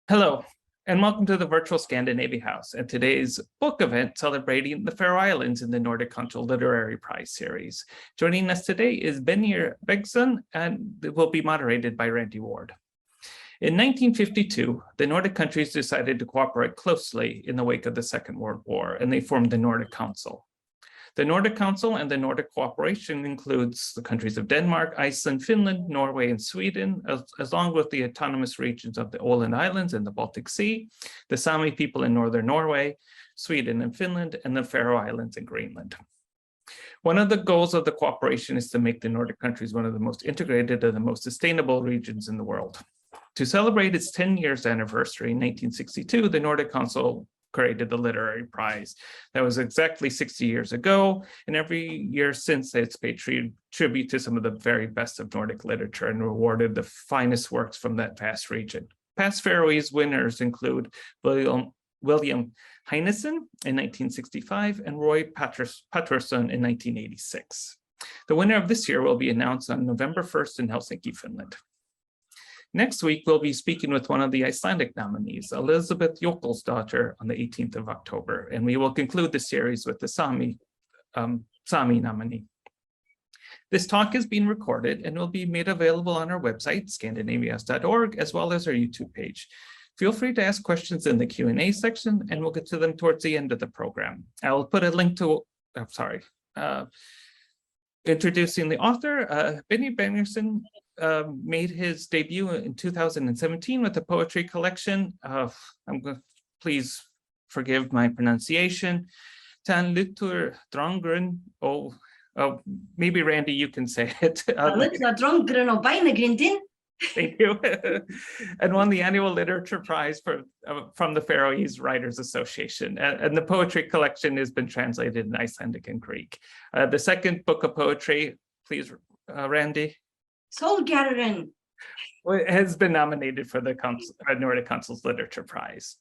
Hello, and welcome to the virtual Scandinavia House and today's book event celebrating the Faroe Islands in the Nordic Council Literary Prize series. Joining us today is Beinir Bergsson, and it will be moderated by Randi Ward. In 1952, the Nordic countries decided to cooperate closely in the wake of the Second World War, and they formed the Nordic Council. The Nordic Council and the Nordic cooperation includes the countries of Denmark, Iceland, Finland, Norway, and Sweden, along with the autonomous regions of the Åland Islands and the Baltic Sea, the Sami people in northern Norway, Sweden and Finland, and the Faroe Islands and Greenland. One of the goals of the cooperation is to make the Nordic countries one of the most integrated and the most sustainable regions in the world. To celebrate its 10 years anniversary in 1962, the Nordic Council created the Literary Prize. That was exactly 60 years ago, and every year since it's paid tribute to some of the very best of Nordic literature and rewarded the finest works from that vast region. Past Faroese winners include William Heinison in 1965 and Roy Patterson in 1986. The winner of this year will be announced on November 1st in Helsinki, Finland. Next week, we'll be speaking with one of the Icelandic nominees, Elizabeth Jökulsdóttir, on the 18th of October, and we will conclude the series with the Sami nominee. This talk is being recorded and will be made available on our website, scandinavias.org, as well as our YouTube page. Feel free to ask questions in the Q&A section, and we'll get to them towards the end of the program. I'll put a link to, introducing the author, Beinir Bergsson, made his debut in 2017 with a poetry collection of, please forgive my pronunciation, Tann, lítli, drongurin, maybe Randi, you can say it. Lítli, drongurin og beinagrindin. Thank you. And won the annual literature prize from the Faroese Writers Association. And the poetry collection has been translated in Icelandic and Greek. The second book of poetry, please, Randi. Sólgarðurin has been nominated for the Nordic Council's Literature Prize.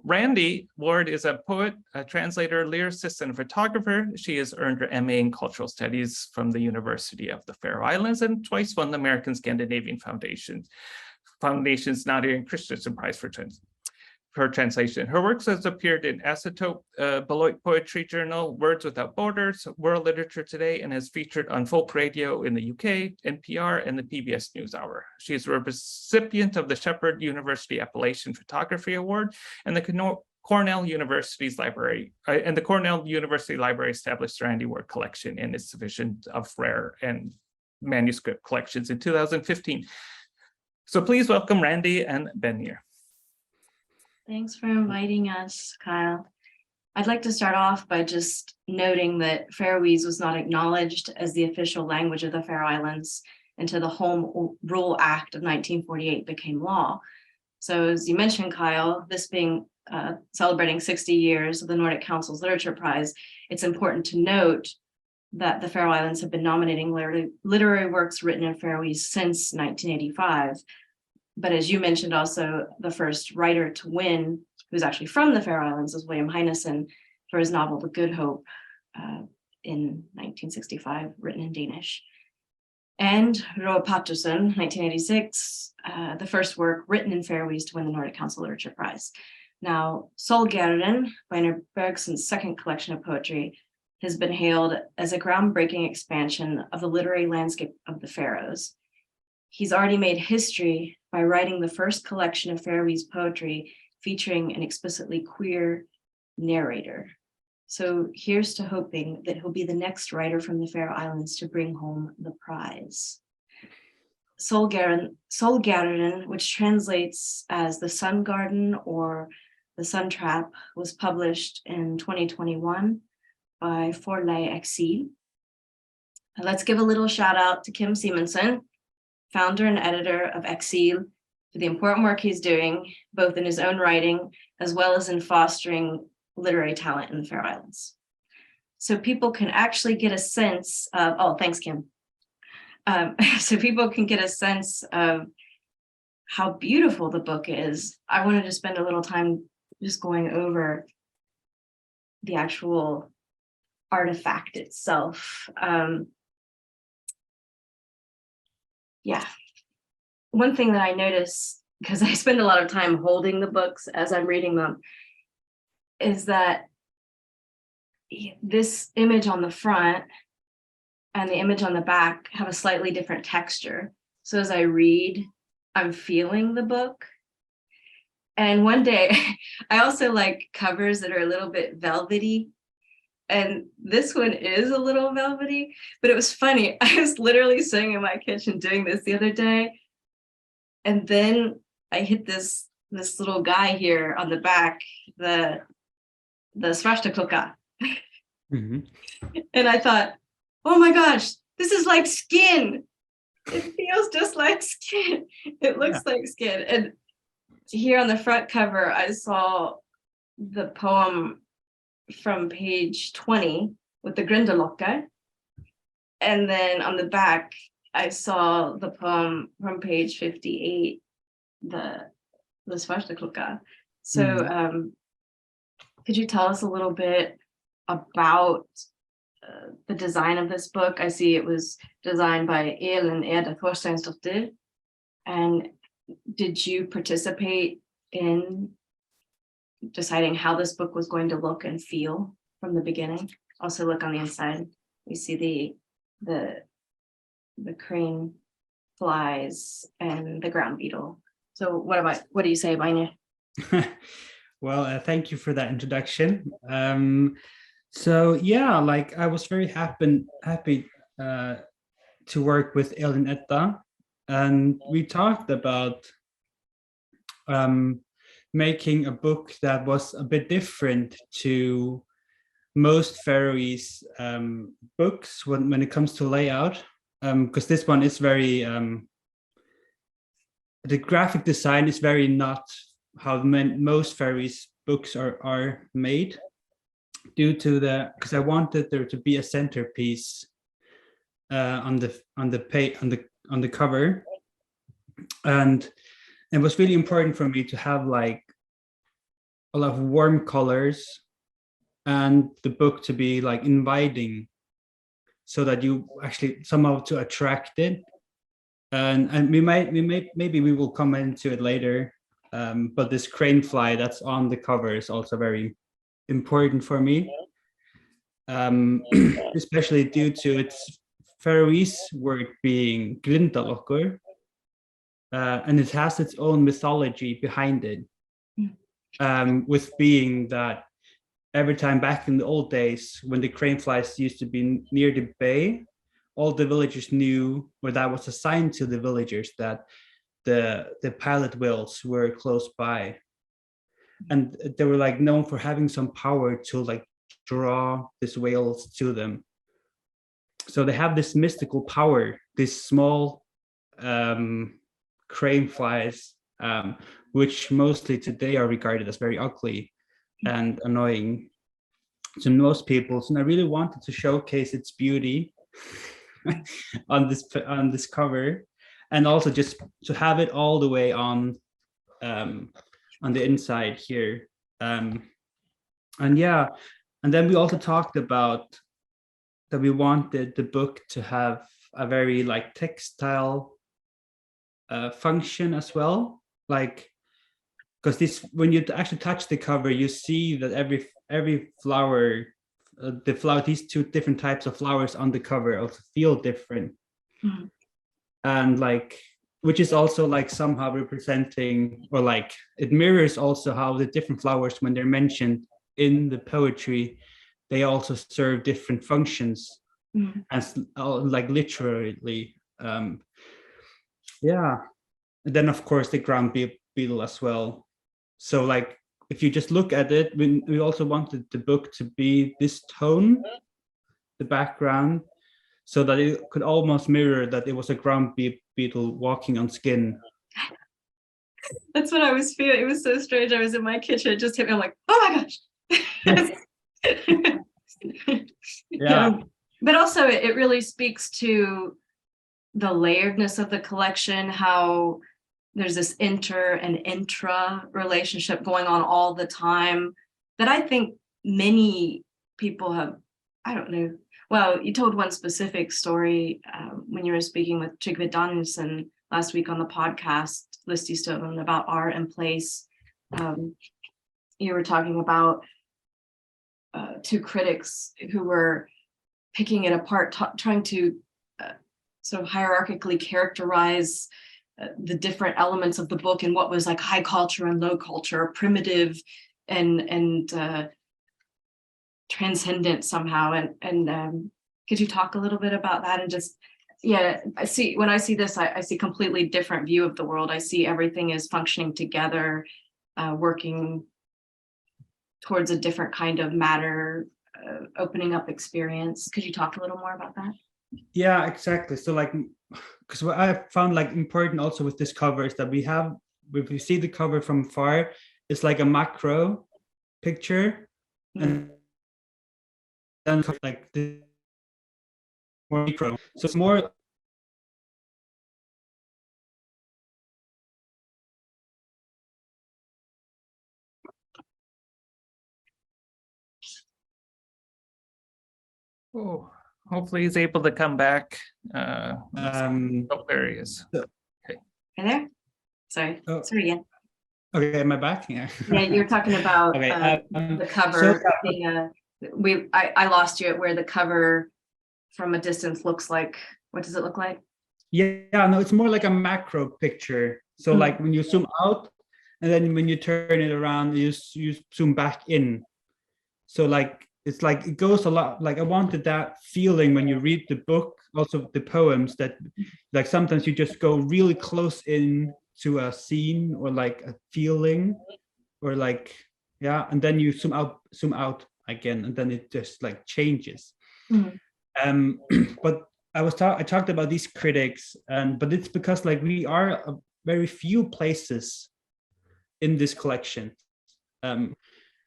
Randi Ward is a poet, a translator, lyricist, and a photographer. She has earned her MA in Cultural Studies from the University of the Faroe Islands and twice won the American Scandinavian Foundation's Nadia and Christensen Prize for translation. Her works has appeared in Acetope, Beloit Poetry Journal, Words Without Borders, World Literature Today, and has featured on folk radio in the UK, NPR, and the PBS NewsHour. She is a recipient of the Shepherd University Appellation Photography Award and the Cornell University's Library, and the Cornell University Library established the Randi Ward Collection in its division of rare and manuscript collections in 2015. So please welcome Randi and Beinir. Thanks for inviting us, Kyle. I'd like to start off by just noting that Faroese was not acknowledged as the official language of the Faroe Islands until the Home Rule Act of 1948 became law. So as you mentioned, Kyle, this being celebrating 60 years of the Nordic Council's Literature Prize, it's important to note that the Faroe Islands have been nominating literary works written in Faroese since 1985. But as you mentioned also, the first writer to win, who's actually from the Faroe Islands, is William Heinison for his novel The Good Hope in 1965, written in Danish. And Roy Patterson, 1986, the first work written in Faroese to win the Nordic Council Literature Prize. Now, Sólgarðurin, Beinir Bergsson's second collection of poetry, has been hailed as a groundbreaking expansion of the literary landscape of the Faroes. He's already made history by writing the first collection of Faroese poetry featuring an explicitly queer narrator. So here's to hoping that he'll be the next writer from the Faroe Islands to bring home the prize. Sólgarðurin, which translates as the Sun Garden or the Sun Trap, was published in 2021 by Forlagið Eksil. Let's give a little shout out to Kim Simonsen, founder and editor of Eksil, for the important work he's doing, both in his own writing, as well as in fostering literary talent in the Faroe Islands. So people can actually get a sense of, thanks, Kim. So people can get a sense of how beautiful the book is. I wanted to spend a little time just going over the actual artifact itself. Yeah. One thing that I noticed because I spend a lot of time holding the books as I'm reading them, is that this image on the front and the image on the back have a slightly different texture. So as I read, I'm feeling the book. And one day, I also like covers that are a little bit velvety. And this one is a little velvety, but it was funny. I was literally sitting in my kitchen doing this the other day. And then I hit this little guy here on the back, the svartaklukka. Mm-hmm. And I thought, oh my gosh, this is like skin. It feels just like skin. It looks like skin. And here on the front cover, I saw the poem from page 20 with the Grindelokke. And then on the back, I saw the poem from page 58, the svartaklukka. So could you tell us a little bit about the design of this book? I see it was designed by Elin Eda Thorsteinsdottir. And did you participate in deciding how this book was going to look and feel from the beginning? Also look on the inside. We see the crane flies and the ground beetle. So what do you say, Beinir? Well, thank you for that introduction. So yeah, like I was very happy to work with Elin Etta, and we talked about making a book that was a bit different to most Faroese books when it comes to layout, because this one is very the graphic design is very not how most Faroese books are made, due to because I wanted there to be a centerpiece on the cover, and it was really important for me to have like a lot of warm colors and the book to be like inviting, so that you actually somehow to attract it. And maybe we will come into it later, but this crane fly that's on the cover is also very important for me, especially due to its Faroese word being grindalokkur, and it has its own mythology behind it, with being that every time back in the old days when the crane flies used to be near the bay, all the villagers knew, or that was a sign to the villagers, that the pilot whales were close by, and they were like known for having some power to like draw these whales to them. So they have this mystical power, these small crane flies, which mostly today are regarded as very ugly and annoying to most people. So I really wanted to showcase its beauty on this cover, and also just to have it all the way on the inside here. And yeah, and then we also talked about that we wanted the book to have a very like textile function as well, like, because this, when you actually touch the cover, you see that every flower, these two different types of flowers on the cover also feel different. Mm-hmm. And like, which is also like somehow representing, or like it mirrors also how the different flowers, when they're mentioned in the poetry, they also serve different functions, as like literally. Yeah, and then of course the ground beetle as well. So like, if you just look at it, we also wanted the book to be this tone, the background, so that it could almost mirror that it was a ground beetle walking on skin. That's what I was feeling. It was so strange. I was in my kitchen, it just hit me. I'm like, oh my gosh. Yeah. But also it really speaks to the layeredness of the collection, how there's this inter and intra relationship going on all the time, that I think many people have, I don't know. Well, you told one specific story when you were speaking with Tryggvi Danielsen last week on the podcast, Listy Stone, about art and place. You were talking about two critics who were picking it apart, trying to sort of hierarchically characterize the different elements of the book and what was like high culture and low culture, primitive and transcendent somehow. And could you talk a little bit about that? And just, yeah, when I see this, I see completely different view of the world. I see everything is functioning together, working towards a different kind of matter, opening up experience. Could you talk a little more about that? Yeah, exactly. So like, because what I found like important also with this cover is that if we see the cover from far, it's like a macro picture, and then like the more micro. So it's more. Oh, hopefully he's able to come back. Oh, there he is. Hey there. Sorry. Sorry again. Okay, am I back? Yeah. Yeah, you're talking about okay, the cover. I lost you at where the cover from a distance looks like. What does it look like? Yeah, no, it's more like a macro picture. So like when you zoom out, and then when you turn it around, you zoom back in. So like it's like it goes a lot. Like I wanted that feeling when you read the book, also the poems, that like sometimes you just go really close in to a scene or like a feeling, or like and then you zoom out again, and then it just like changes. But I talked about these critics, but it's because like we are a very few places in this collection.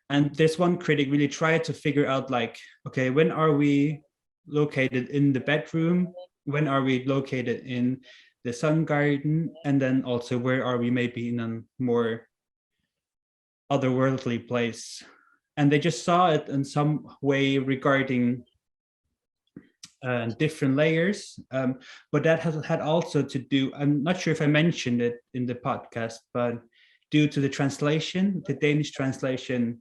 And this one critic really tried to figure out like, okay, when are we located in the bedroom? When are we located in the sun garden? And then also where are we maybe in a more otherworldly place? And they just saw it in some way regarding different layers. But that had also to do, I'm not sure if I mentioned it in the podcast, but due to the translation, the Danish translation,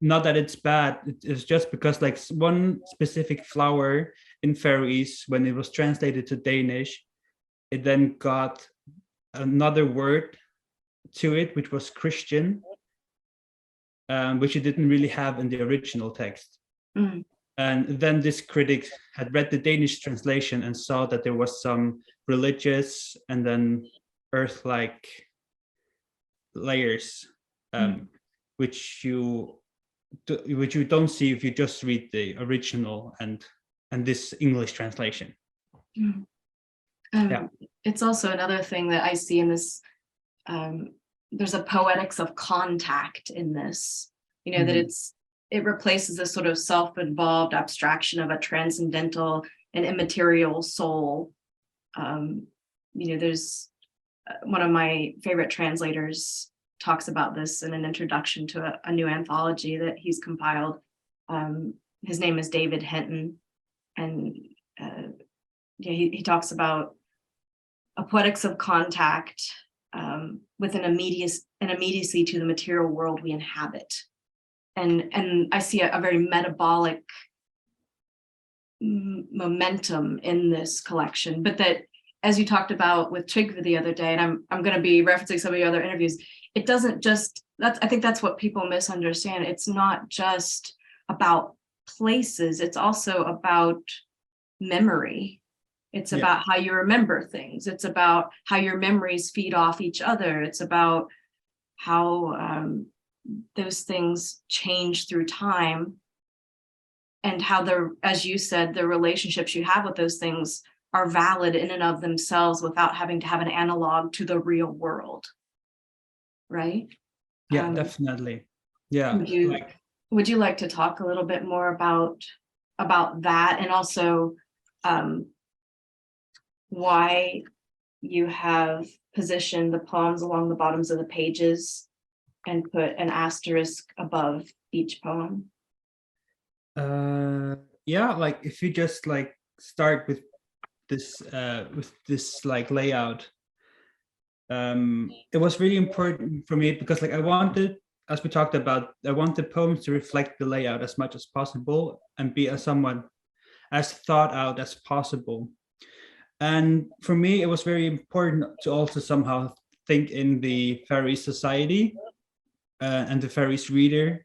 not that it's bad, it's just because like one specific flower in Faroese, when it was translated to Danish, it then got another word to it, which was Christian, which it didn't really have in the original text. And then this critic had read the Danish translation and saw that there was some religious and then earth-like layers, which you don't see if you just read the original and this English translation. It's also another thing that I see in this. There's a poetics of contact in this. That it replaces this sort of self-involved abstraction of a transcendental and immaterial soul. There's one of my favorite translators talks about this in an introduction to a new anthology that he's compiled. His name is David Hinton, and he talks about a poetics of contact with an immediacy to the material world we inhabit. And I see a very metabolic momentum in this collection, but that, as you talked about with Tryggvi the other day, and I'm going to be referencing some of your other interviews, it doesn't just, I think that's what people misunderstand. It's not just about places, it's also about memory. It's about how you remember things. It's about how your memories feed off each other. It's about how those things change through time, and how as you said, the relationships you have with those things are valid in and of themselves without having to have an analog to the real world. Right? Yeah, definitely. Yeah. Would you like to talk a little bit more about that, and also why you have positioned the poems along the bottoms of the pages and put an asterisk above each poem? Like if you just like start with this like layout, it was really important for me because like I wanted, as we talked about, I want the poems to reflect the layout as much as possible and be as somewhat as thought out as possible. And for me, it was very important to also somehow think in the Faroese society and the Faroese reader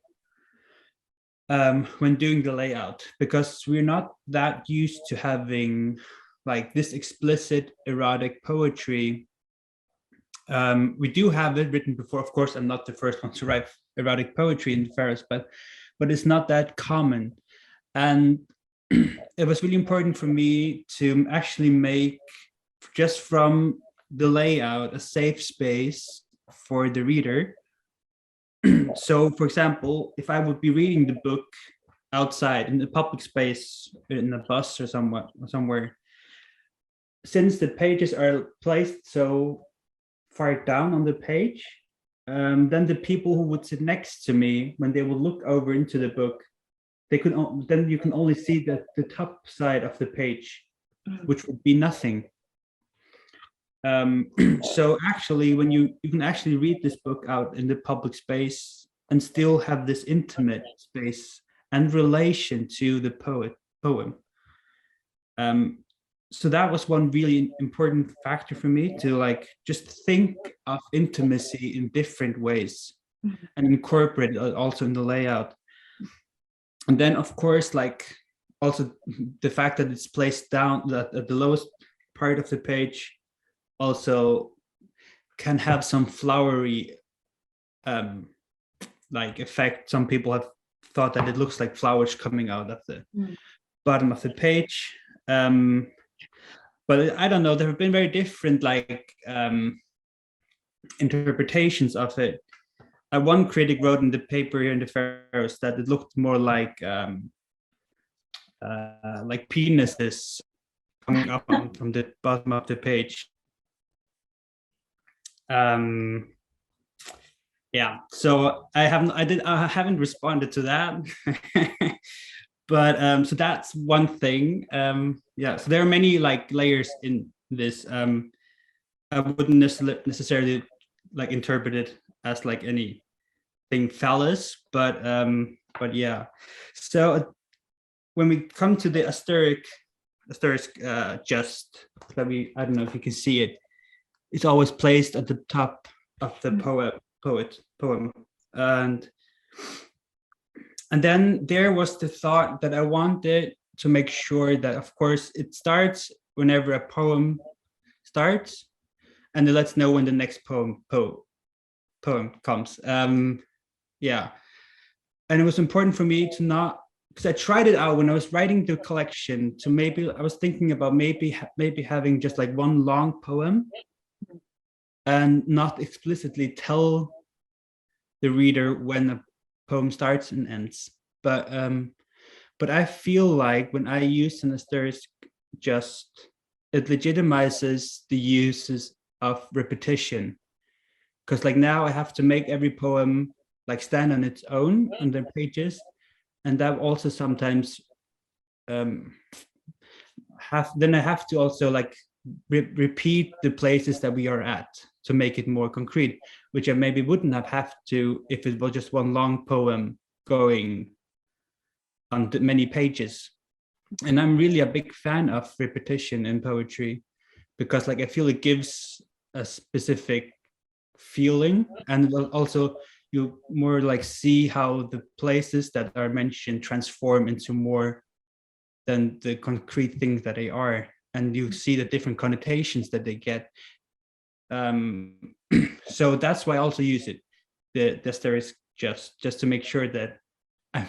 when doing the layout, because we're not that used to having like this explicit erotic poetry. We do have it written before. Of course, I'm not the first one to write erotic poetry in the Faroes, but it's not that common. And it was really important for me to actually make, just from the layout, a safe space for the reader. So, for example, if I would be reading the book outside in the public space, in a bus or somewhere, since the pages are placed so far down on the page, then the people who would sit next to me, when they would look over into the book, then you can only see the top side of the page, which would be nothing. So actually, when you can actually read this book out in the public space and still have this intimate space and relation to the poem. So that was one really important factor for me, to like just think of intimacy in different ways and incorporate it also in the layout. And then, of course, like also the fact that it's placed down at the lowest part of the page also can have some flowery like effect. Some people have thought that it looks like flowers coming out of the bottom of the page. But I don't know, there have been very different like interpretations of it. One critic wrote in the paper here in the Faroes that it looked more like penises coming up from the bottom of the page. Yeah, so I haven't responded to that. But so that's one thing. Yeah, so there are many like layers in this. I wouldn't necessarily like interpret it as like anything phallus, but yeah. So when we come to the asterisk, just let me, I don't know if you can see it. It's always placed at the top of the poem, and then there was the thought that I wanted to make sure that, of course, it starts whenever a poem starts, and it lets know when the next poem comes. Yeah, and it was important for me to not, because I tried it out when I was writing the collection. To maybe I was thinking about maybe having just like one long poem, and not explicitly tell the reader when a poem starts and ends. But I feel like when I use an asterisk, just it legitimizes the uses of repetition, because like now I have to make every poem like stand on its own on their pages, and that also sometimes I have to also like repeat the places that we are at to make it more concrete, which I maybe wouldn't have to if it was just one long poem going on many pages. And I'm really a big fan of repetition in poetry, because like I feel it gives a specific feeling, and also you more like see how the places that are mentioned transform into more than the concrete things that they are, and you see the different connotations that they get. So that's why I also use it, the asterisk, just to make sure that I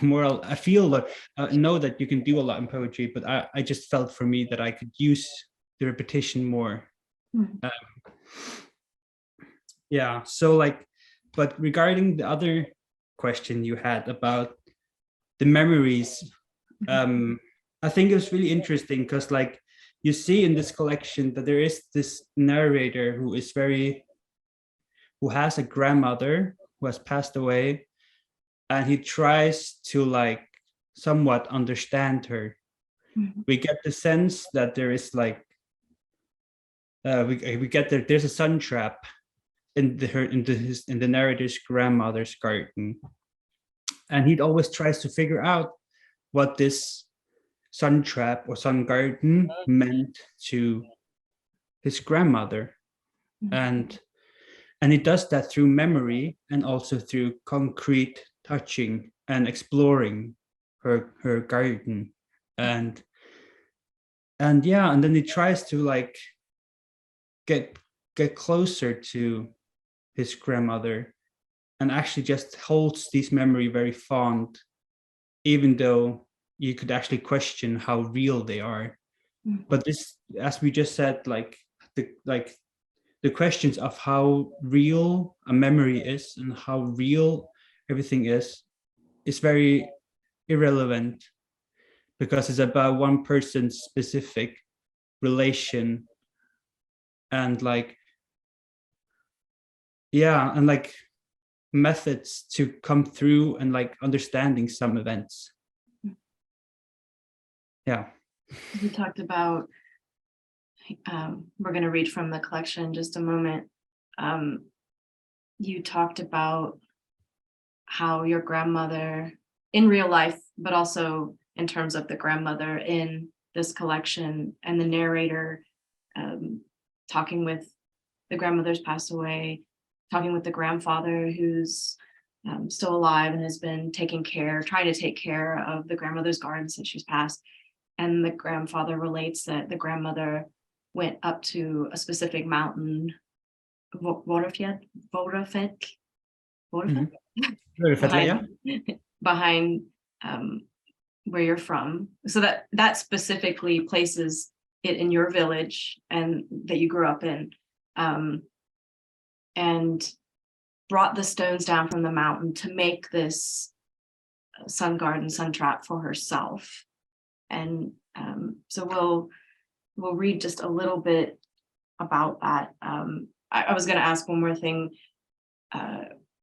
feel like know that you can do a lot in poetry, but I just felt for me that I could use the repetition more. Yeah, so like, but regarding the other question you had about the memories, I think it was really interesting, because like you see in this collection that there is this narrator who has a grandmother who has passed away, and he tries to like somewhat understand her. We get the sense that there is like we get there. There's a sun trap in the narrator's grandmother's garden, and he always tries to figure out what this sun trap or sun garden meant to his grandmother, and he does that through memory and also through concrete touching and exploring her garden, and then he tries to like get closer to his grandmother, and actually just holds this memory very fond, even though you could actually question how real they are. But this, as we just said, the questions of how real a memory is and how real everything is very irrelevant, because it's about one person's specific relation and methods to come through and understanding some events. Yeah. You talked about, we're going to read from the collection in just a moment. You talked about how your grandmother in real life, but also in terms of the grandmother in this collection, and the narrator talking with the grandmother's passed away, talking with the grandfather who's still alive and has been trying to take care of the grandmother's garden since she's passed. And the grandfather relates that the grandmother went up to a specific mountain, behind where you're from. So that specifically places it in your village and that you grew up in, and brought the stones down from the mountain to make this sun trap for herself. And so we'll read just a little bit about that. I was going to ask one more thing.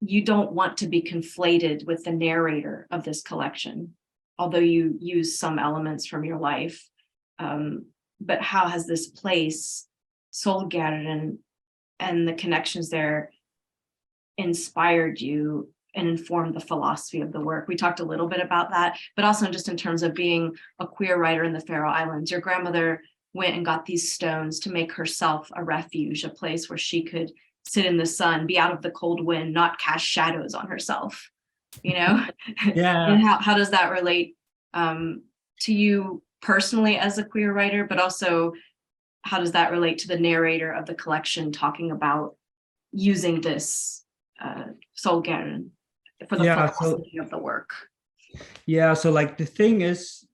You don't want to be conflated with the narrator of this collection, although you use some elements from your life. But how has this place, Sólgarðurin, and the connections there inspired you and informed the philosophy of the work? We talked a little bit about that, but also just in terms of being a queer writer in the Faroe Islands. Your grandmother went and got these stones to make herself a refuge, a place where she could sit in the sun, be out of the cold wind, not cast shadows on herself, Yeah. And how does that relate to you personally as a queer writer, but also how does that relate to the narrator of the collection talking about using this Sólgarðurin for the philosophy of the work? Yeah, so the thing is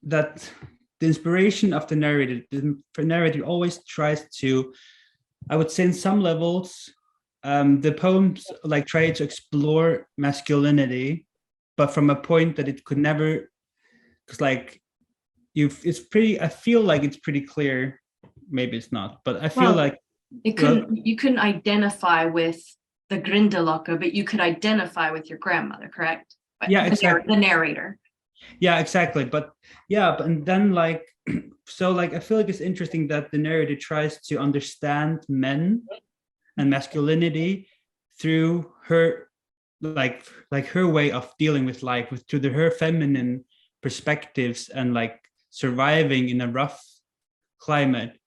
that the inspiration of the narrator always tries to, I would say in some levels, the poems try to explore masculinity, but from a point that it could never, because I feel like it's pretty clear, maybe it's not, but I feel you couldn't identify with the Grindalokka, but you could identify with your grandmother, correct? Yeah, exactly. The narrator. Yeah, exactly. But and then I feel like it's interesting that the narrator tries to understand men and masculinity through her her way of dealing with life, through her feminine perspectives and surviving in a rough climate.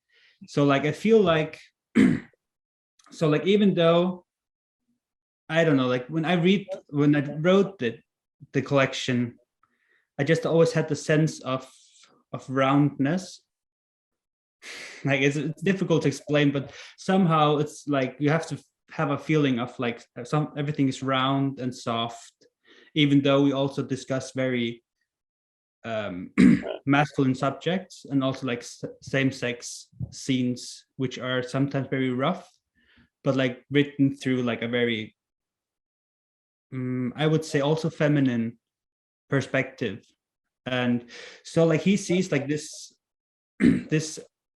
So I feel like even though I don't know, when I wrote the collection, I just always had the sense of roundness. It's difficult to explain, but somehow it's you have to have a feeling of everything is round and soft, even though we also discuss very masculine subjects and also same-sex scenes, which are sometimes very rough, but written through a very I would say also feminine perspective. And so he sees this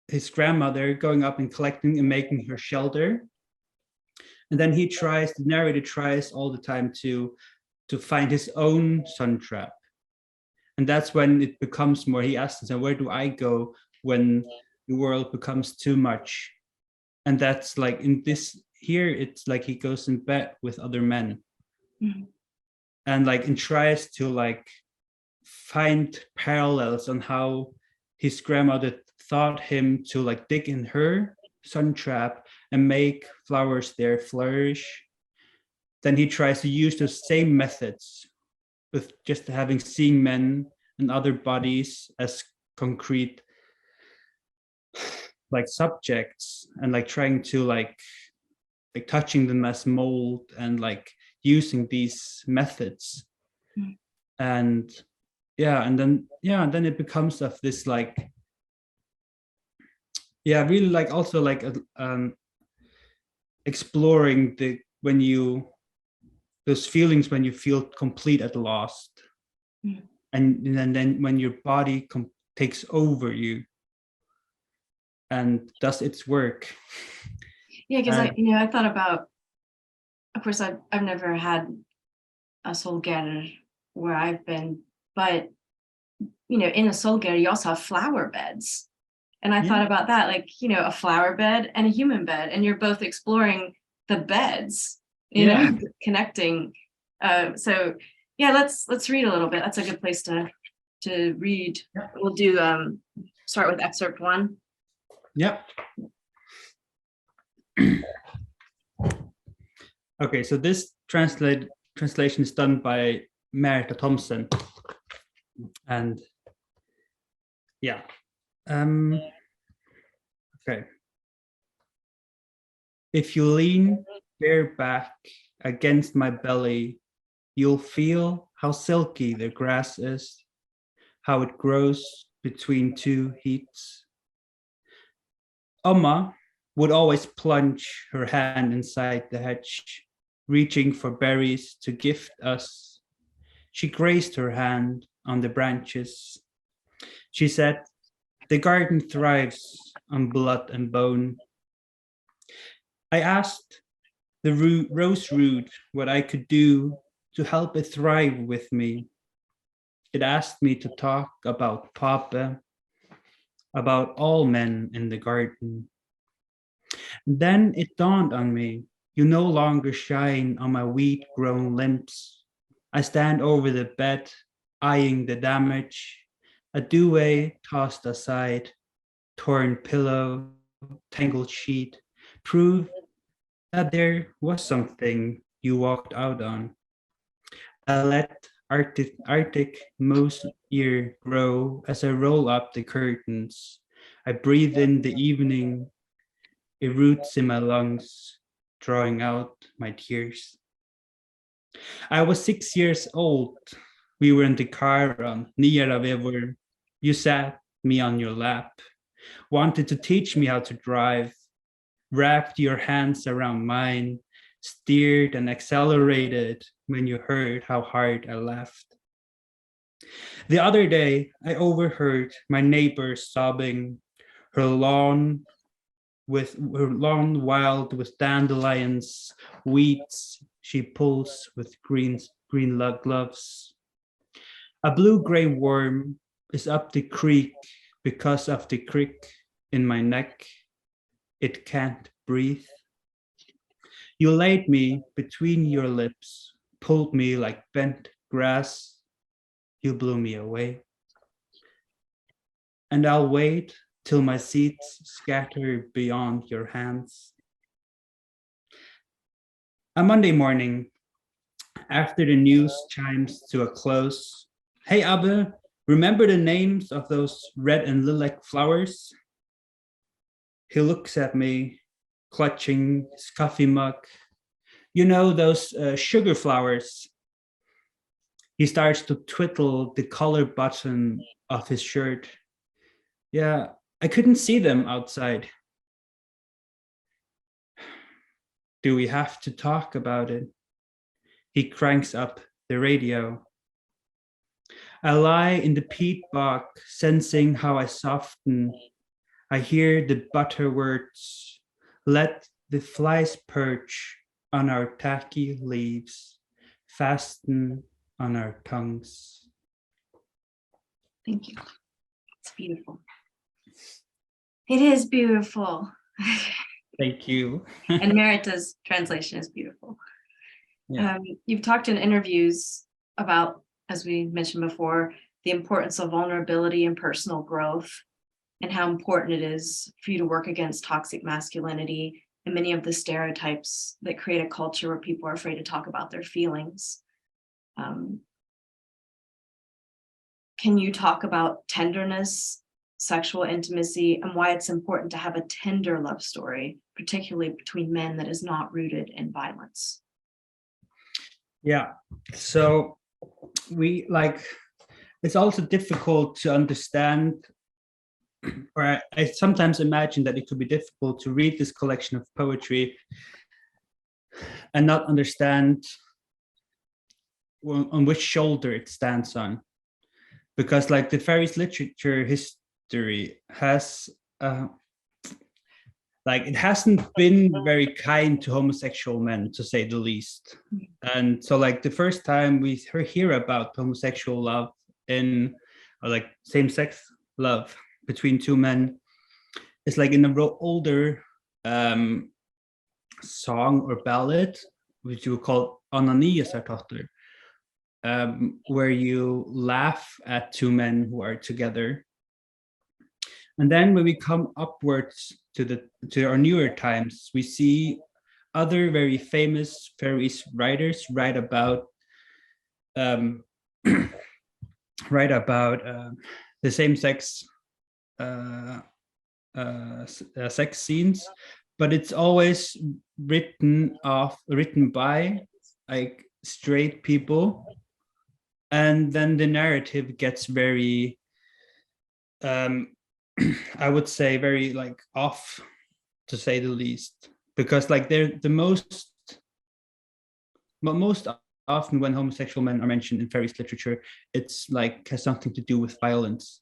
his grandmother going up and collecting and making her shelter, and then the narrator tries all the time to find his own sun trap. And that's when it becomes more, he asks himself, where do I go when the world becomes too much And that's like in this here, it's like he goes in bed with other men. Mhm. And like and tries to like find parallels on how his grandmother taught him to like dig in her sun trap and make flowers there flourish. Then he tries to use those same methods with just having seeing men and other bodies as concrete like subjects, and like trying to like touching them as mold, and like using these methods. Mm. And then it becomes of this like really like also like exploring the those feelings when you feel complete at lost. Mm. And then when your body takes over you and does its work. Yeah, because I thought about, of course, I've never had a Sólgarður where I've been, but in a Sólgarður you also have flower beds, and I thought about that, like a flower bed and a human bed, and you're both exploring the beds, connecting. So yeah, let's read a little bit. That's a good place to read. Yeah. We'll do start with excerpt 1. Yep. Okay, so this translation is done by Merita Thompson, and okay. If you lean bare back against my belly, you'll feel how silky the grass is, how it grows between two heats. Amma would always plunge her hand inside the hedge, reaching for berries to gift us. She grazed her hand on the branches. She said, "The garden thrives on blood and bone." I asked the rose root what I could do to help it thrive with me. It asked me to talk about Papa, about all men in the garden. Then it dawned on me, you no longer shine on my weed-grown limbs. I stand over the bed, eyeing the damage, a duvet tossed aside, torn pillow, tangled sheet, prove that there was something you walked out on. I let Arctic moose ear grow as I roll up the curtains. I breathe in the evening. It roots in my lungs, drawing out my tears. I was 6 years old. We were in the car on Nýjaravegur. You sat me on your lap, wanted to teach me how to drive, wrapped your hands around mine, steered and accelerated when you heard how hard I laughed. The other day, I overheard my neighbor sobbing, her lawn wild with dandelions, weeds she pulls with green gloves. A blue-gray worm is up the creek because of the crick in my neck. It can't breathe. You laid me between your lips, pulled me like bent grass. You blew me away. And I'll wait till my seeds scatter beyond your hands. A Monday morning, after the news chimes to a close, "Hey Abbe, remember the names of those red and lilac flowers?" He looks at me, clutching his coffee mug. "You know those sugar flowers?" He starts to twiddle the collar button of his shirt. "Yeah, I couldn't see them outside." "Do we have to talk about it?" He cranks up the radio. I lie in the peat bog, sensing how I soften. I hear the butter words, "Let the flies perch on our tacky leaves, fasten on our tongues." Thank you. It's beautiful. It is beautiful. Thank you. And Merita's translation is beautiful. Yeah. You've talked in interviews about, as we mentioned before, the importance of vulnerability and personal growth, and how important it is for you to work against toxic masculinity and many of the stereotypes that create a culture where people are afraid to talk about their feelings. Can you talk about tenderness, sexual intimacy, and why it's important to have a tender love story, particularly between men, that is not rooted in violence? Yeah, so it's also difficult to understand, or I sometimes imagine that it could be difficult to read this collection of poetry and not understand on which shoulder it stands on. Because like the Faroese literature history has, it hasn't been very kind to homosexual men, to say the least. And so like the first time we hear about homosexual love or like same-sex love between two men is like in an older song or ballad, which you would call Nominees, where you laugh at two men who are together. And then when we come upwards to our newer times, we see other very famous Faroese writers write about the same-sex sex scenes, but it's always written by like straight people, and then the narrative gets very I would say very like off, to say the least, because like they're the most often when homosexual men are mentioned in Faroese literature, it's like has something to do with violence,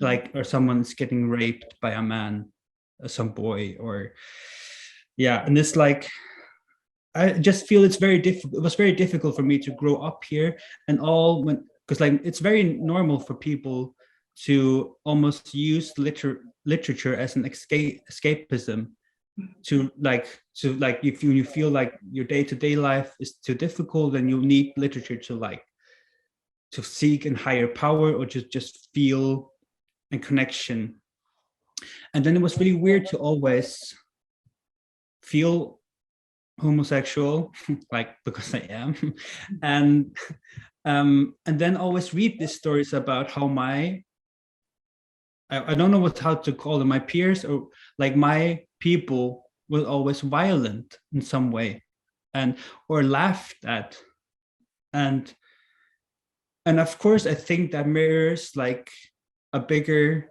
like, or someone's getting raped by a man, some boy, or and it's like I just feel it's very difficult. It was very difficult for me to grow up here, and because like it's very normal for people to almost use literature as an escapism, to if you feel like your day-to-day life is too difficult, then you need literature to seek in higher power, or just feel and connection. And then it was really weird to always feel homosexual, like, because I am, and then always read these stories about how I don't know how to call them, my peers or like my people were always violent in some way, or laughed at, and of course I think that mirrors like a bigger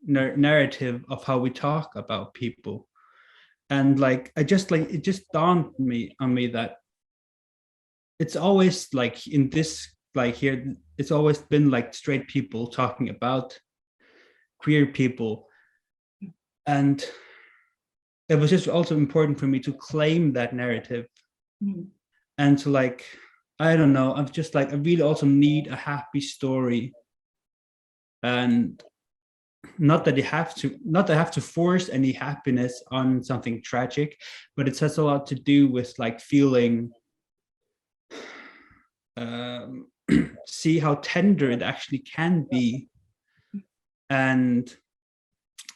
narrative of how we talk about people. And like it just dawned on me that it's always like in this, like here, it's always been like straight people talking about queer people, and it was just also important for me to claim that narrative, and to like, I don't know, I'm just like, I really also need a happy story, and not that I have to force any happiness on something tragic, but it has a lot to do with like feeling, see how tender it actually can be, and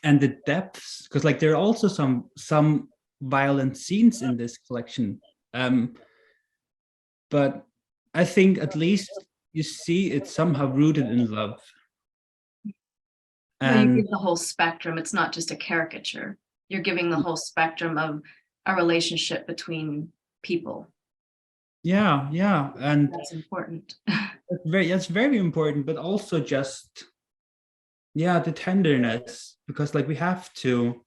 the depths, because like there are also some violent scenes in this collection, but I think at least you see it's somehow rooted in love. And you give the whole spectrum. It's not just a caricature. You're giving the whole spectrum of a relationship between people. And that's important. That's very important, but also just the tenderness, because like we have to,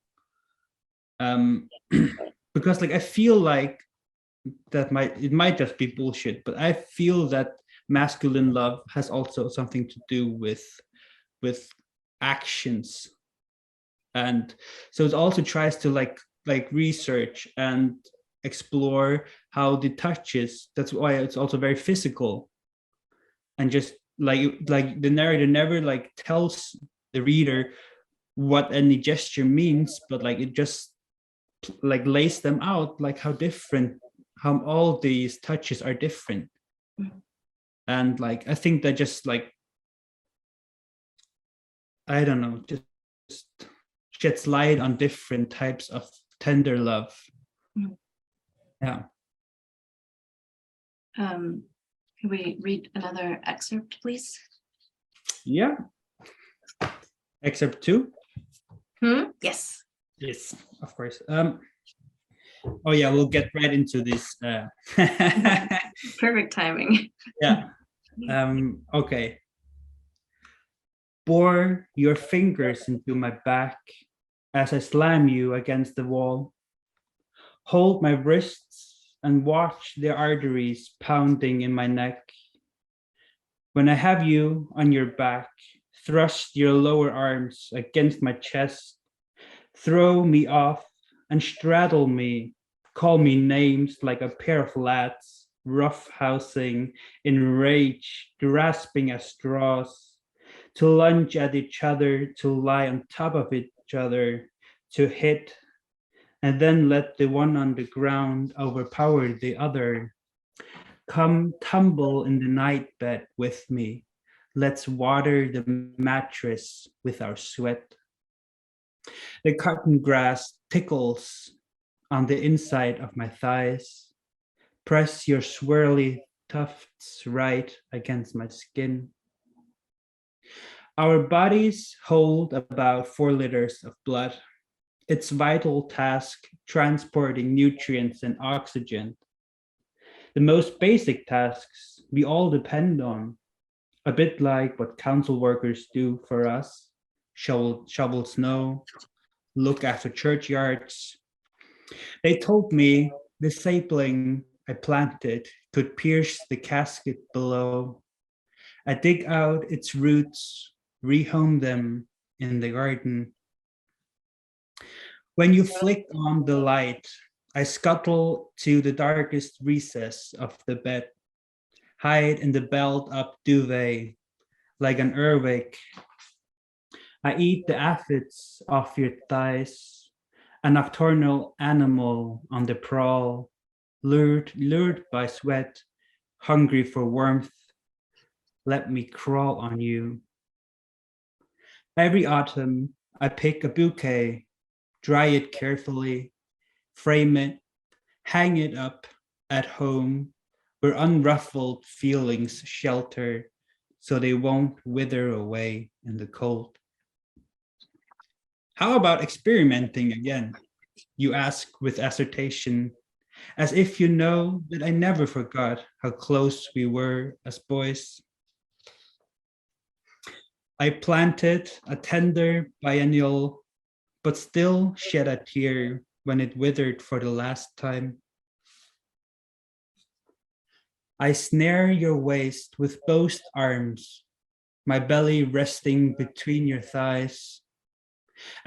because like I feel like that it might just be bullshit, but I feel that masculine love has also something to do with actions, and so it also tries to like research and explore how the touches. That's why it's also very physical, and just like the narrator never like tells the reader what any gesture means, but like it just like lays them out, like how all these touches are different. And like I think that just like, I don't know, just sheds light on different types of tender love. Yeah. Can we read another excerpt, please? Yeah. Excerpt 2. Yes. Yes, of course. Oh yeah, we'll get right into this. Perfect timing. Yeah. Okay. Bore your fingers into my back as I slam you against the wall. Hold my wrists and watch the arteries pounding in my neck. When I have you on your back, thrust your lower arms against my chest, throw me off and straddle me, call me names like a pair of lads, roughhousing, enraged, grasping at straws, to lunge at each other, to lie on top of each other, to hit, and then let the one on the ground overpower the other. Come tumble in the night bed with me. Let's water the mattress with our sweat. The cotton grass tickles on the inside of my thighs. Press your swirly tufts right against my skin. Our bodies hold about 4 liters of blood. Its vital task transporting nutrients and oxygen. The most basic tasks we all depend on, a bit like what council workers do for us: shovel snow, look after churchyards. They told me the sapling I planted could pierce the casket below. I dig out its roots, rehome them in the garden. When you flick on the light, I scuttle to the darkest recess of the bed, hide in the belt-up duvet like an earwig. I eat the aphids off your thighs, a nocturnal animal on the prowl, lured by sweat, hungry for warmth. Let me crawl on you. Every autumn, I pick a bouquet, dry it carefully, frame it, hang it up at home where unruffled feelings shelter so they won't wither away in the cold. How about experimenting again? You ask with assertion, as if you know that I never forgot how close we were as boys. I planted a tender biennial, but still shed a tear when it withered for the last time. I snare your waist with both arms, my belly resting between your thighs.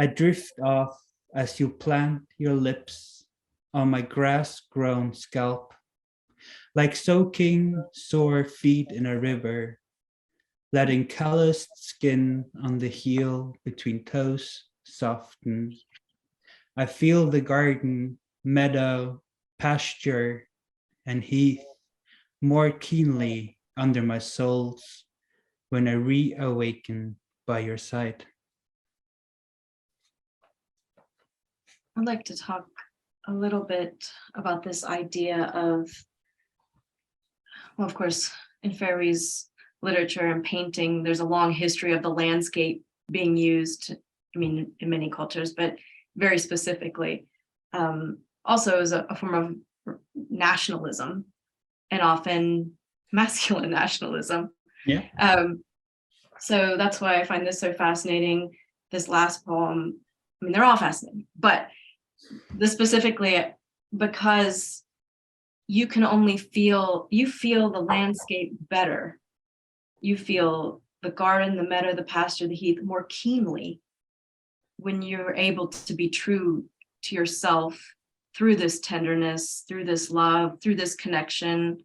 I drift off as you plant your lips on my grass-grown scalp, like soaking sore feet in a river, letting calloused skin on the heel between toes soften. I feel the garden, meadow, pasture, and heath more keenly under my soles when I reawaken by your side. I'd like to talk a little bit about this idea of, well, of course, in Faroese literature and painting, there's a long history of the landscape being used, I mean, in many cultures, but very specifically, also as a form of nationalism, and often masculine nationalism. Yeah. So that's why I find this so fascinating. This last poem, I mean, they're all fascinating, but this specifically, because you can only feel the landscape better. You feel the garden, the meadow, the pasture, the heath more keenly when you're able to be true to yourself through this tenderness, through this love, through this connection.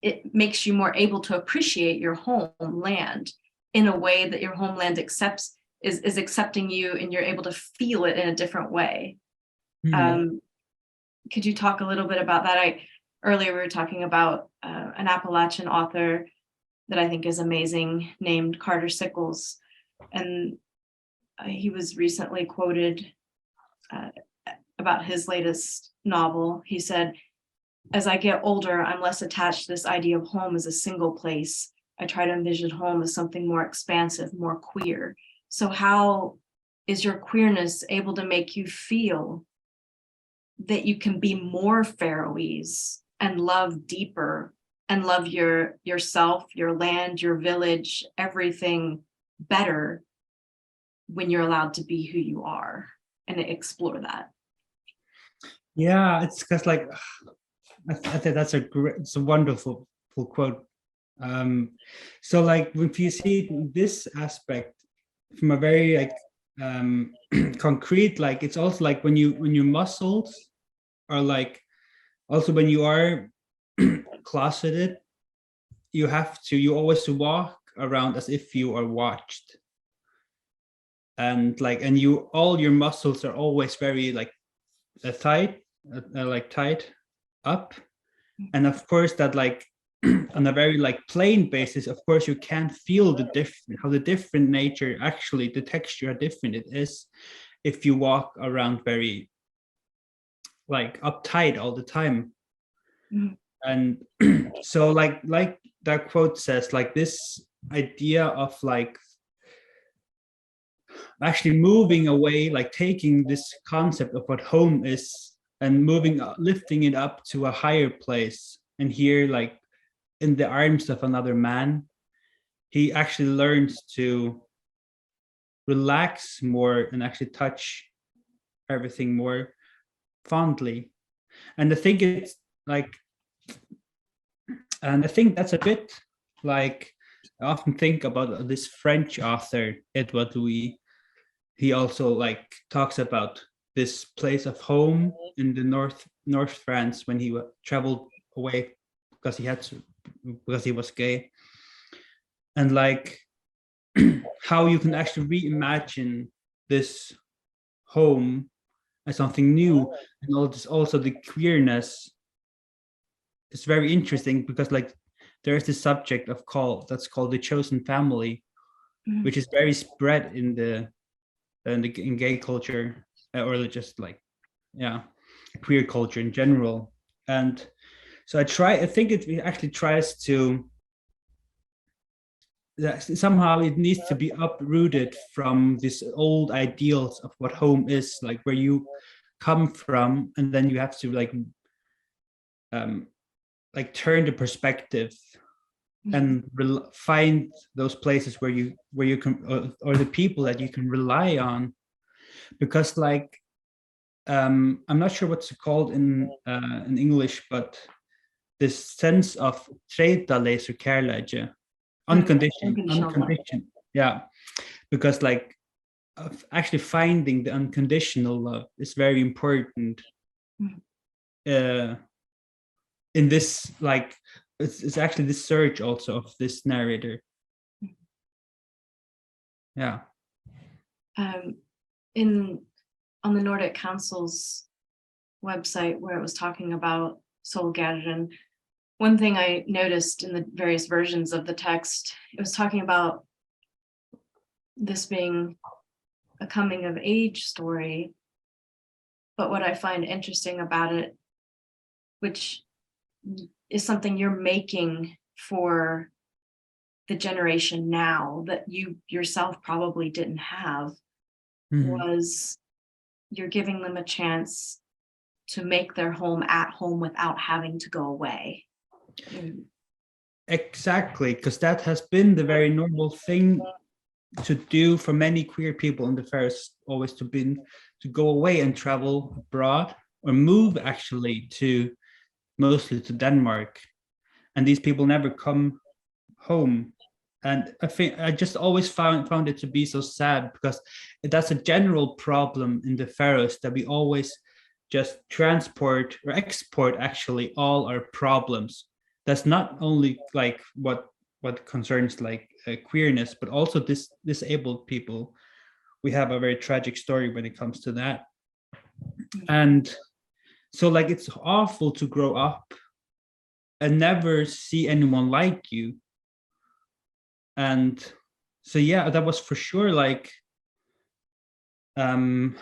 It makes you more able to appreciate your homeland in a way that your homeland accepts is accepting you, and you're able to feel it in a different way. Could you talk a little bit about that? Earlier we were talking about an Appalachian author that I think is amazing named Carter Sickles, and he was recently quoted about his latest novel. He said, "As I get older, I'm less attached to this idea of home as a single place. I try to envision home as something more expansive, more queer." So how is your queerness able to make you feel that you can be more Faroese and love deeper and love yourself, your land, your village, everything better when you're allowed to be who you are and explore that? Yeah, it's because like I think that's it's a wonderful quote. So like if you see this aspect from a very like concrete, like it's also like when your muscles are like, also when you are closeted, you always walk around as if you are watched, and all your muscles are always very like tight up, and of course that like on a very like plain basis, of course you can't feel how the different nature, actually the texture, how different it is if you walk around very like uptight all the time. And so like that quote says, like this idea of like actually moving away, like taking this concept of what home is and lifting it up to a higher place, and here like in the arms of another man, he actually learns to relax more and actually touch everything more fondly. And I think it's like, and I think that's a bit like, I often think about this French author, Edouard Louis. He also like talks about this place of home in the North France when he traveled away because he was gay, and like how you can actually reimagine this home as something new, and also the queerness is very interesting because like there's this subject that's called the chosen family, which is very spread in gay culture, or just like queer culture in general. And so I think it actually tries to, somehow it needs to be uprooted from these old ideals of what home is, like where you come from, and then you have to like turn the perspective and find those places where you can, or the people that you can rely on, because like I'm not sure what's it called in English, but this sense of treytaleysi kærleiki, unconditioned, yeah, because like actually finding the unconditional love is very important in this, like it's actually the search also of this narrator. Yeah. On the Nordic Council's website, where it was talking about Sólgarðurin, one thing I noticed in the various versions of the text, it was talking about this being a coming of age story. But what I find interesting about it, which is something you're making for the generation now that you yourself probably didn't have, was you're giving them a chance to make their home at home without having to go away. Exactly, because that has been the very normal thing to do for many queer people in the Faroes, always to go away and travel abroad, or move actually mostly to Denmark, and these people never come home. And I think I just always found it to be so sad, because that's a general problem in the Faroes, that we always just transport or export actually all our problems. That's not only like what concerns like queerness, but also disabled people. we have a very tragic story when it comes to that. And so like it's awful to grow up and never see anyone like you. And so yeah, that was for sure like one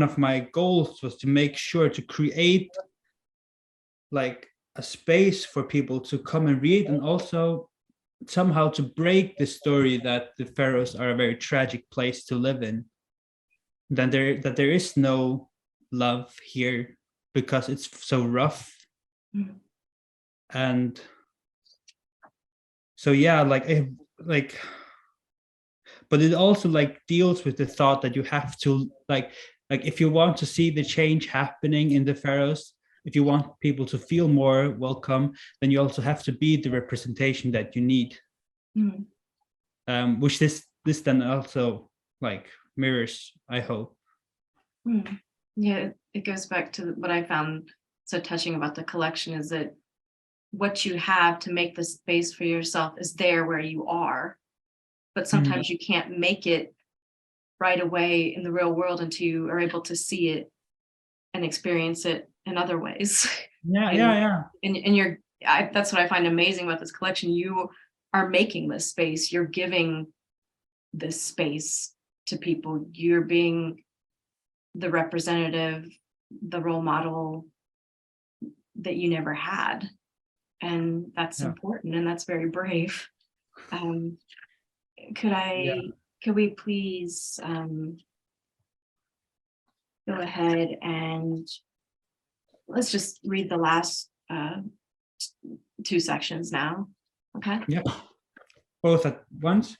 of my goals was to make sure to create like a space for people to come and read, and also somehow to break the story that the Faroes are a very tragic place to live in. That there is no love here because it's so rough. Mm. And so yeah, but it also like deals with the thought that you have to like if you want to see the change happening in the Faroes, if you want people to feel more welcome, then you also have to be the representation that you need. Mm. Which this then also like mirrors, I hope. Mm. Yeah, it goes back to what I found so touching about the collection is that what you have to make the space for yourself is there where you are, but sometimes you can't make it right away in the real world until you are able to see it and experience it in other ways. Yeah. And that's what I find amazing about this collection. You are making this space, you're giving this space to people, you're being the representative, the role model that you never had. And that's important, and that's very brave. Could we please go ahead and let's just read the last two sections now. Okay. Yeah. Both at once?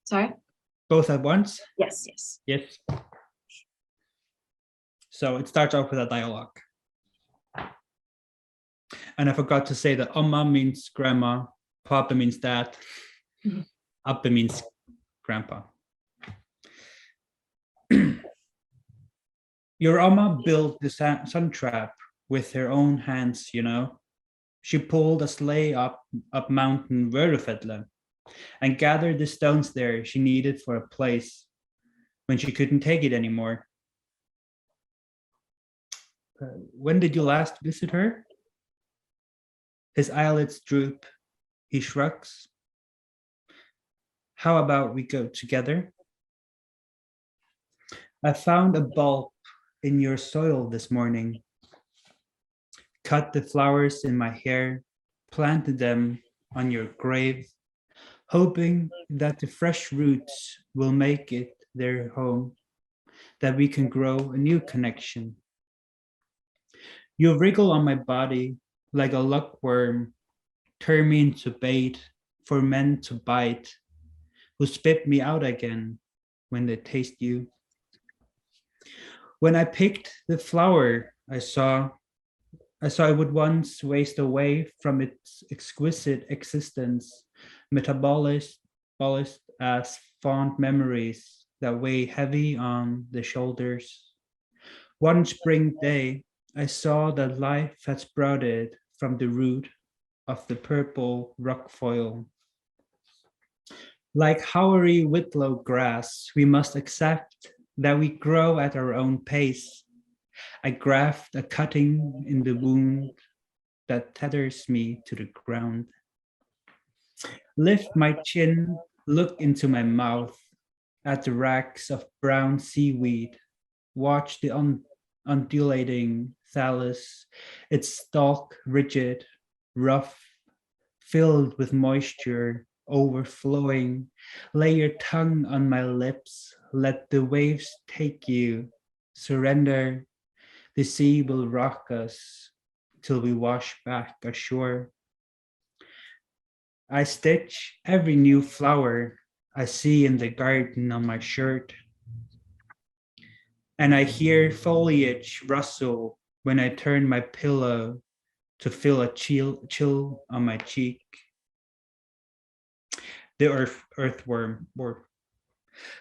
Sorry? Both at once? Yes. Yes. So it starts off with a dialogue. And I forgot to say that Oma means grandma, Papa means dad, Appa means grandpa. Your Oma built the sun trap with her own hands, you know. She pulled a sleigh up mountain Vörufella and gathered the stones there she needed for a place when she couldn't take it anymore. When did you last visit her? His eyelids droop. He shrugs. How about we go together? I found a bulb in your soil this morning. Cut the flowers in my hair, planted them on your grave, hoping that the fresh roots will make it their home, that we can grow a new connection. You wriggle on my body like a luckworm, turn me into bait for men to bite, who spit me out again when they taste you. When I picked the flower, I saw it would once waste away from its exquisite existence, metabolized as fond memories that weigh heavy on the shoulders. One spring day, I saw that life had sprouted from the root of the purple rockfoil. Like hoary whitlow grass, we must accept that we grow at our own pace. I graft a cutting in the wound that tethers me to the ground. Lift my chin, look into my mouth at the racks of brown seaweed. Watch the undulating thallus, its stalk rigid, rough, filled with moisture, overflowing. Lay your tongue on my lips, let the waves take you. Surrender, the sea will rock us till we wash back ashore. I stitch every new flower I see in the garden on my shirt. And I hear foliage rustle when I turn my pillow to feel a chill on my cheek. The earthworm, or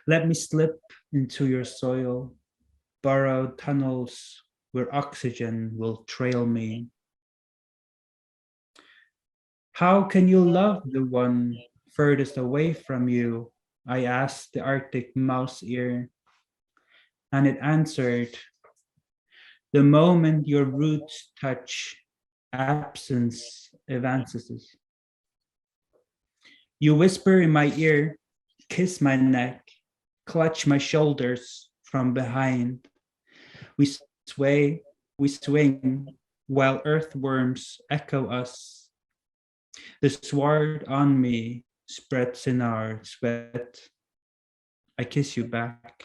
let me slip into your soil, burrow tunnels where oxygen will trail me. How can you love the one furthest away from you? I asked the Arctic mouse ear, and it answered, the moment your roots touch, absence advances. You whisper in my ear, kiss my neck, clutch my shoulders from behind. We sway, we swing, while earthworms echo us. The sword on me spreads in our sweat. I kiss you back.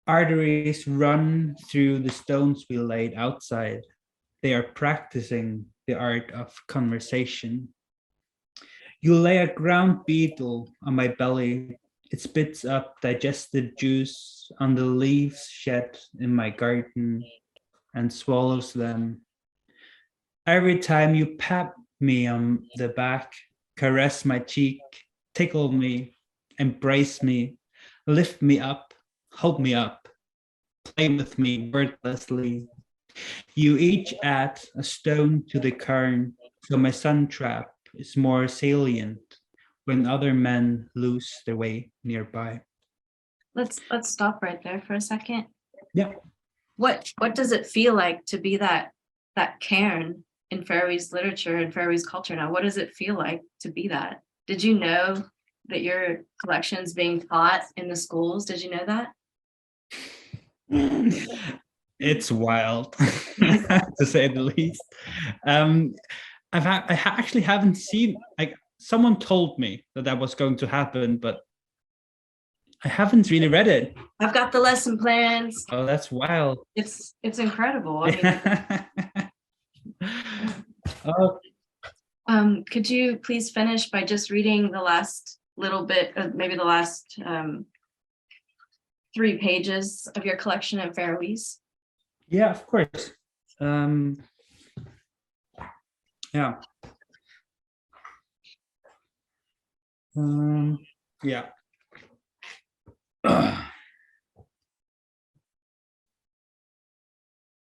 Arteries run through the stones we laid outside. They are practicing the art of conversation. You lay a ground beetle on my belly. It spits up digested juice on the leaves shed in my garden and swallows them. Every time you pat me on the back, caress my cheek, tickle me, embrace me, lift me up, hold me up, play with me wordlessly. You each add a stone to the cairn, so my sun trap is more salient when other men lose their way nearby. Let's stop right there for a second. Yeah. What does it feel like to be that cairn in Faroese literature and Faroese culture now? What does it feel like to be that? Did you know that your collection's being taught in the schools? Did you know that? It's wild, to say the least. I actually haven't seen, like, someone told me that was going to happen, but I haven't really read it. I've got the lesson plans. Oh, that's wild. It's incredible. I mean, could you please finish by just reading the last little bit, maybe the last 3 pages of your collection of Faroese? Yeah, of course. Yeah. Yeah.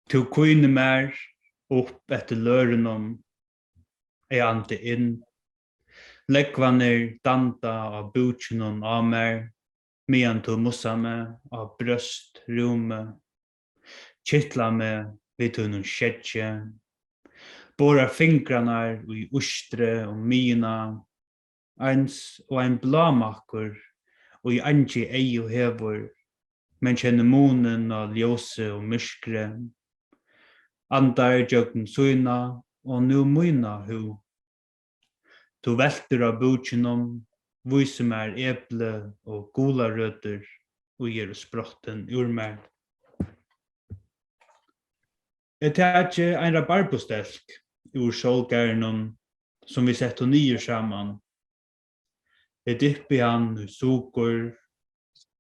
Tú kuine mer upp eftir lörunum andi inn. Leggvanir danda á búkinum á mer, meðan tú mussa meg á brjóstrúmi. Kittla meg við tunum sketsje. Borar fingranar í ustri og mína. Eins og ein blamakkur og í angi eigu hevur, men kjenner munin á ljósi og myrkri. Andar gjøgn suina og nú mína hú. Tú veltur á búkinum, vísir mér epli og gularøtur og eru sprottin úr mér. Eg taki ein rabarbustelk úr Sólgarðurin som vi settu niður saman. Eg dyppi hann í sukur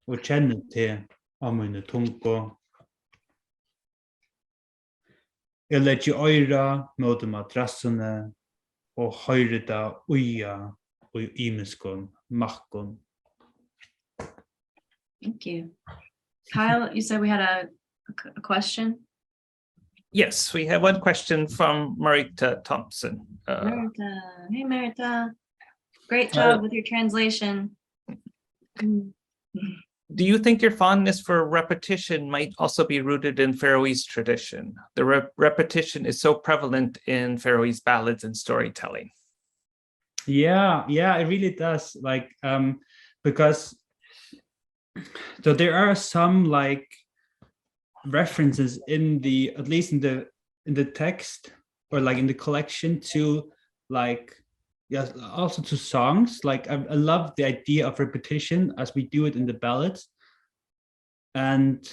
og kjenni te á mínu tungu. Eg leggi øyra móti madrassuni og høyri það uja og ímiskum makkun. Thank you. Kyle, you said we had a question? Yes, we have one question from Marita Thompson. Marita. Hey, Marita. Great job with your translation. Do you think your fondness for repetition might also be rooted in Faroese tradition? The repetition is so prevalent in Faroese ballads and storytelling. Yeah, it really does. Like, because so there are some like references in the, at least in the text or like in the collection to like, yes, also to songs. Like I love the idea of repetition as we do it in the ballads, and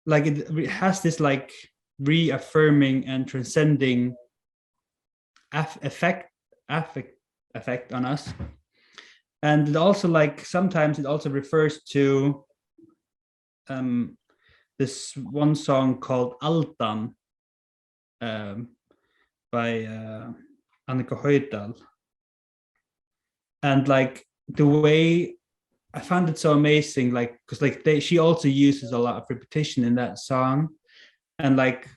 like it has this like reaffirming and transcending effect on us. And it also like sometimes it also refers to this one song called Aldan by Annika Høydal. And like the way I found it so amazing, like because like she also uses a lot of repetition in that song. And like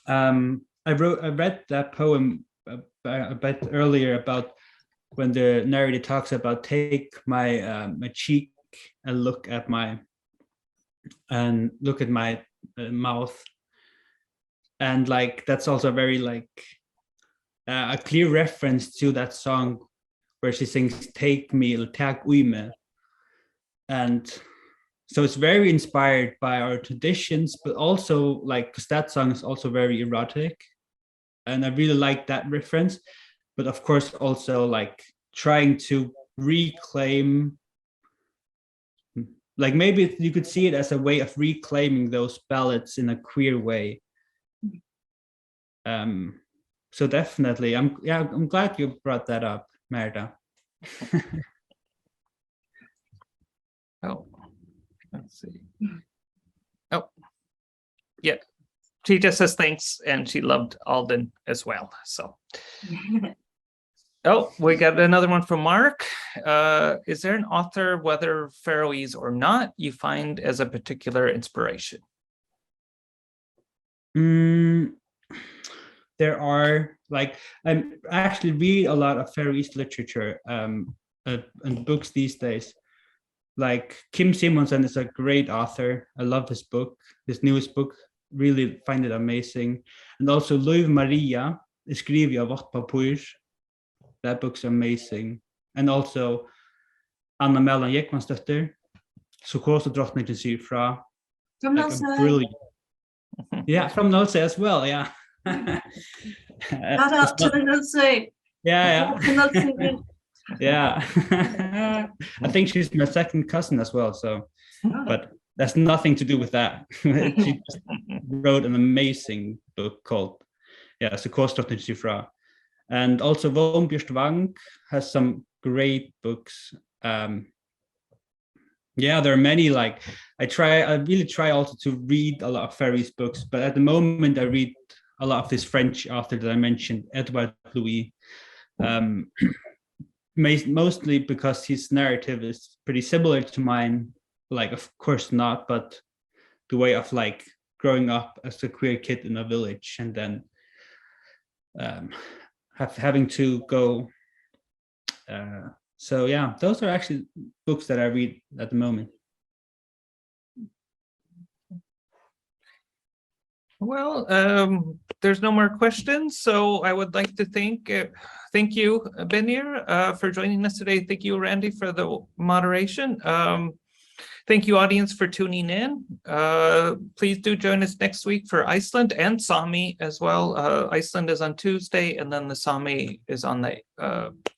I read that poem a bit earlier about when the narrator talks about take my my cheek and look at my mouth, and like that's also very like a clear reference to that song where she sings "Take me, eller tak uime," and so it's very inspired by our traditions, but also like because that song is also very erotic, and I really like that reference. But of course, also like trying to reclaim, like maybe you could see it as a way of reclaiming those ballads in a queer way. So definitely, I'm glad you brought that up, Merda. Oh, let's see. Oh, yeah. She just says thanks, and she loved Alden as well. So, oh, we got another one from Mark. Is there an author, whether Faroese or not, you find as a particular inspiration? There are, like, I actually read a lot of Faroese literature and books these days. Like Kim Simonsen is a great author. I love his book, his newest book. Really find it amazing. And also Louis Maria, Skrivi av Papur. That book's amazing. And also Anna Mellan Jekmansdóttir, Sólgarðurin til Syfra. From Like Nilsson. brilliant. Yeah, from Nilsson as well, yeah. Shout out to the Nilsson. Yeah. Yeah. I think she's my second cousin as well, so but that's nothing to do with that. She just wrote an amazing book called Sólgarðurin til Syfra. And also Vonbjørst Wang has some great books. Yeah, there are many. Like I really try also to read a lot of Faroese books, but at the moment I read a lot of this French author that I mentioned, Edouard Louis, mostly because his narrative is pretty similar to mine. Like, of course not, but the way of like growing up as a queer kid in a village and then having to go. So yeah, those are actually books that I read at the moment. Well, there's no more questions, so I would like to thank you, Beinir, for joining us today. Thank you, Randi, for the moderation. Thank you, audience, for tuning in. Please do join us next week for Iceland and Sami as well. Iceland is on Tuesday, and then the Sami is on the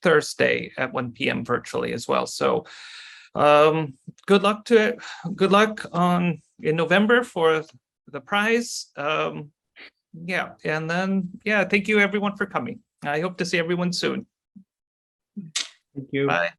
Thursday at 1 p.m. virtually as well. So good luck in November for the prize. Yeah, and then thank you everyone for coming. I hope to see everyone soon. Thank you. Bye.